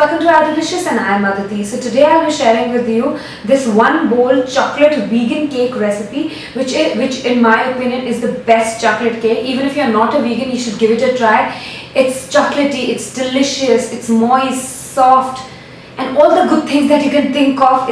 welcome to Adilicious and I am Aditi. So today I will be sharing with you this one bowl chocolate vegan cake recipe which in my opinion is the best chocolate cake. Even if you are not a vegan, you should give it a try. It's chocolatey, it's delicious, it's moist, soft, and all the good things that you can think of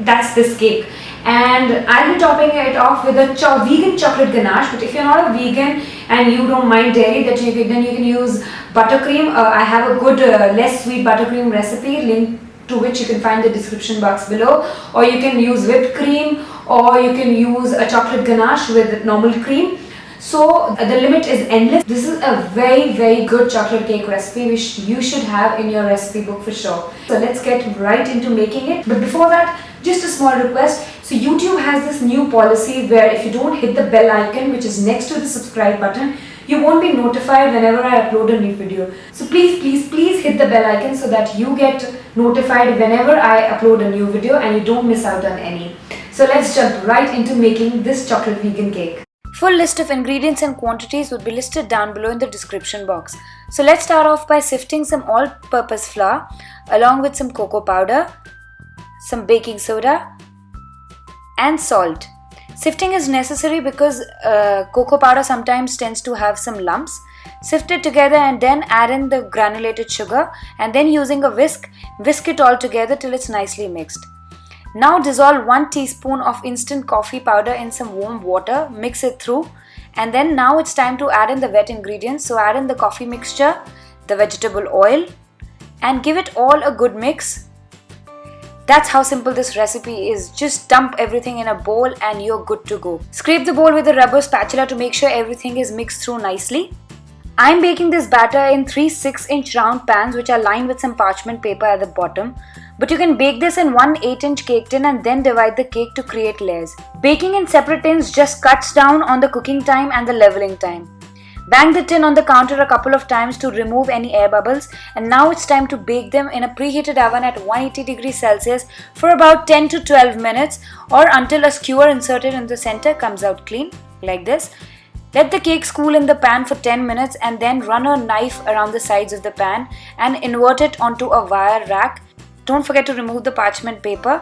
that's this cake. And I'll be topping it off with a vegan chocolate ganache. But if you're not a vegan and you don't mind dairy, then you can use buttercream. I have a good less sweet buttercream recipe, link to which you can find the description box below. Or you can use whipped cream, or you can use a chocolate ganache with normal cream. So the limit is endless. This is a very good chocolate cake recipe which you should have in your recipe book for sure. So let's get right into making it. But before that, just a small request. So YouTube has this new policy where if you don't hit the bell icon which is next to the subscribe button, you won't be notified whenever I upload a new video. So please hit the bell icon so that you get notified whenever I upload a new video and you don't miss out on any. So let's jump right into making this chocolate vegan cake. Full list of ingredients and quantities would be listed down below in the description box. So let's start off by sifting some all-purpose flour along with some cocoa powder, some baking soda and salt. Sifting is necessary because cocoa powder sometimes tends to have some lumps. Sift it together and then add in the granulated sugar, and then using a whisk it all together till it's nicely mixed. Now dissolve 1 teaspoon of instant coffee powder in some warm water, mix it through, and then now it's time to add in the wet ingredients. So add in the coffee mixture, the vegetable oil, and give it all a good mix. That's how simple this recipe is. Just dump everything in a bowl and you're good to go. Scrape the bowl with a rubber spatula to make sure everything is mixed through nicely. I'm baking this batter in 3 6-inch round pans which are lined with some parchment paper at the bottom. But you can bake this in 1 8-inch cake tin and then divide the cake to create layers. Baking in separate tins just cuts down on the cooking time and the leveling time. Bang the tin on the counter a couple of times to remove any air bubbles, and now it's time to bake them in a preheated oven at 180 degrees Celsius for about 10 to 12 minutes or until a skewer inserted in the center comes out clean like this. Let the cake cool in the pan for 10 minutes and then run a knife around the sides of the pan and invert it onto a wire rack. Don't forget to remove the parchment paper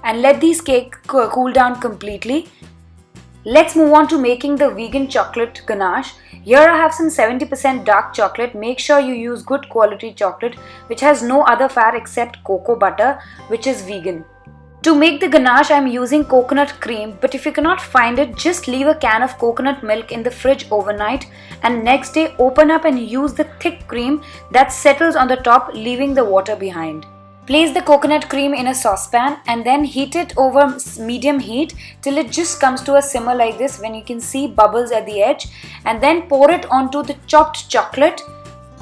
and let these cakes cool down completely. Let's move on to making the vegan chocolate ganache. Here I have some 70% dark chocolate. Make sure you use good quality chocolate which has no other fat except cocoa butter, which is vegan. To make the ganache, I am using coconut cream, but if you cannot find it, just leave a can of coconut milk in the fridge overnight and next day open up and use the thick cream that settles on the top, leaving the water behind. Place the coconut cream in a saucepan and then heat it over medium heat till it just comes to a simmer like this when you can see bubbles at the edge, and then pour it onto the chopped chocolate.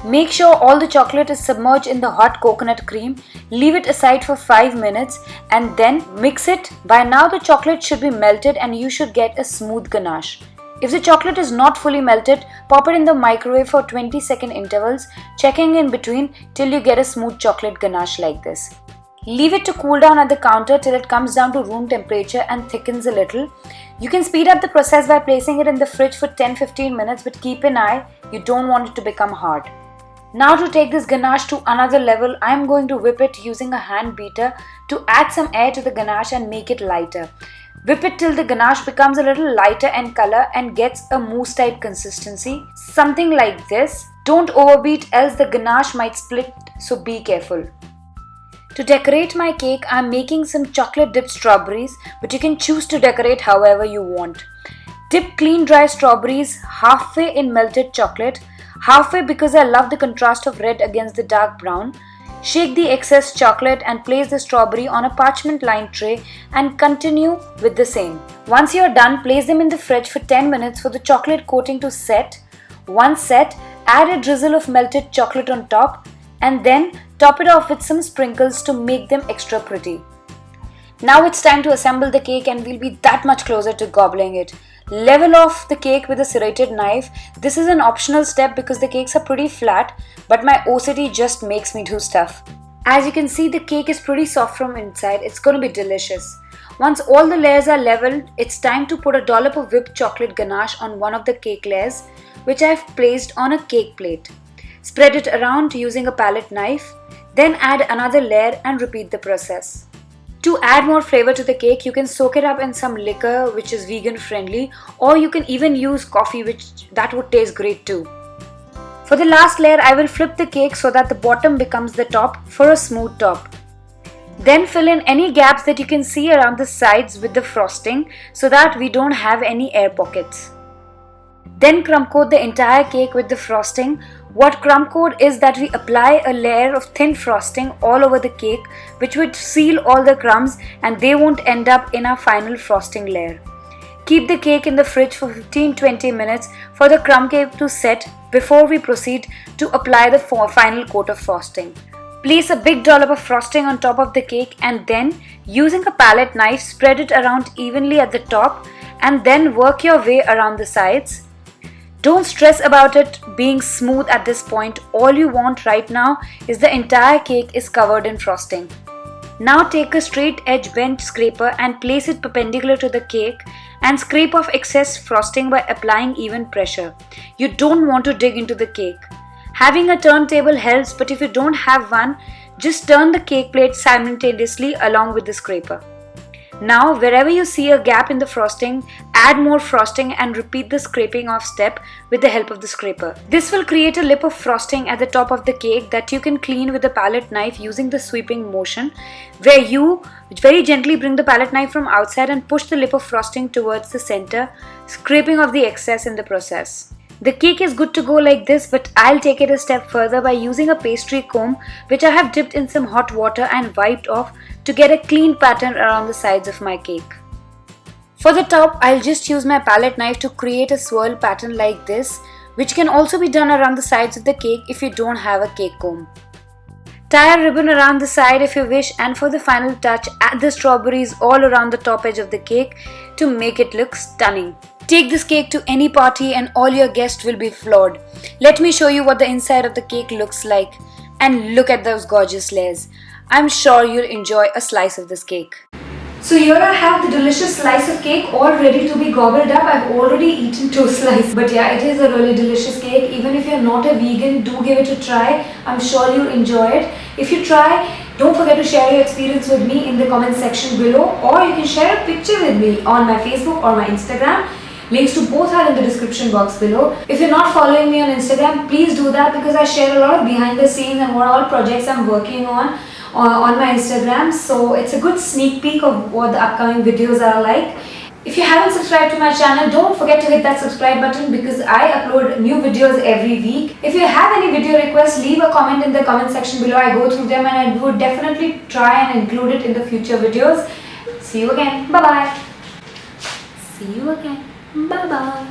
Make sure all the chocolate is submerged in the hot coconut cream. Leave it aside for 5 minutes and then mix it. By now the chocolate should be melted and you should get a smooth ganache. If the chocolate is not fully melted, pop it in the microwave for 20-second intervals, checking in between till you get a smooth chocolate ganache like this. Leave it to cool down at the counter till it comes down to room temperature and thickens a little. You can speed up the process by placing it in the fridge for 10-15 minutes, but keep an eye, you don't want it to become hard. Now to take this ganache to another level, I am going to whip it using a hand beater to add some air to the ganache and make it lighter. Whip it till the ganache becomes a little lighter in color and gets a mousse type consistency, something like this. Don't overbeat else the ganache might split, so be careful. To decorate my cake, I am making some chocolate dipped strawberries, but you can choose to decorate however you want. Dip clean dry strawberries halfway in melted chocolate, halfway because I love the contrast of red against the dark brown. Shake the excess chocolate and place the strawberry on a parchment lined tray and continue with the same. Once you are done, place them in the fridge for 10 minutes for the chocolate coating to set. Once set, add a drizzle of melted chocolate on top and then top it off with some sprinkles to make them extra pretty. Now it's time to assemble the cake and we'll be that much closer to gobbling it. Level off the cake with a serrated knife. This is an optional step because the cakes are pretty flat, but my OCD just makes me do stuff. As you can see, the cake is pretty soft from inside. It's going to be delicious. Once all the layers are leveled, it's time to put a dollop of whipped chocolate ganache on one of the cake layers, which I've placed on a cake plate. Spread it around using a palette knife. Then add another layer and repeat the process. To add more flavor to the cake, you can soak it up in some liquor which is vegan friendly, or you can even use coffee, that would taste great too. For the last layer, I will flip the cake so that the bottom becomes the top for a smooth top. Then fill in any gaps that you can see around the sides with the frosting so that we don't have any air pockets. Then crumb coat the entire cake with the frosting. What crumb coat is that we apply a layer of thin frosting all over the cake, which would seal all the crumbs and they won't end up in our final frosting layer. Keep the cake in the fridge for 15-20 minutes for the crumb cake to set before we proceed to apply the final coat of frosting. Place a big dollop of frosting on top of the cake and then, using a palette knife, spread it around evenly at the top and then work your way around the sides. Don't stress about it being smooth at this point. All you want right now is the entire cake is covered in frosting. Now take a straight edge bench scraper and place it perpendicular to the cake and scrape off excess frosting by applying even pressure. You don't want to dig into the cake. Having a turntable helps, but if you don't have one, just turn the cake plate simultaneously along with the scraper. Now, wherever you see a gap in the frosting, add more frosting and repeat the scraping off step with the help of the scraper. This will create a lip of frosting at the top of the cake that you can clean with a palette knife using the sweeping motion, where you very gently bring the palette knife from outside and push the lip of frosting towards the center, scraping off the excess in the process. The cake is good to go like this, but I'll take it a step further by using a pastry comb which I have dipped in some hot water and wiped off to get a clean pattern around the sides of my cake. For the top, I'll just use my palette knife to create a swirl pattern like this, which can also be done around the sides of the cake if you don't have a cake comb. Tie a ribbon around the side if you wish, and for the final touch, add the strawberries all around the top edge of the cake to make it look stunning. Take this cake to any party and all your guests will be floored. Let me show you what the inside of the cake looks like, and look at those gorgeous layers. I'm sure you'll enjoy a slice of this cake. So here I have the delicious slice of cake all ready to be gobbled up. I've already eaten 2 slices. But yeah, it is a really delicious cake. Even if you're not a vegan, do give it a try. I'm sure you'll enjoy it. If you try, don't forget to share your experience with me in the comment section below, or you can share a picture with me on my Facebook or my Instagram. Links to both are in the description box below. If you're not following me on Instagram, please do that, because I share a lot of behind the scenes and what all projects I'm working on my Instagram. So it's a good sneak peek of what the upcoming videos are like. If you haven't subscribed to my channel, don't forget to hit that subscribe button, because I upload new videos every week. If you have any video requests, leave a comment in the comment section below. I go through them and I would definitely try and include it in the future videos. See you again. Bye bye. See you again. Bye bye.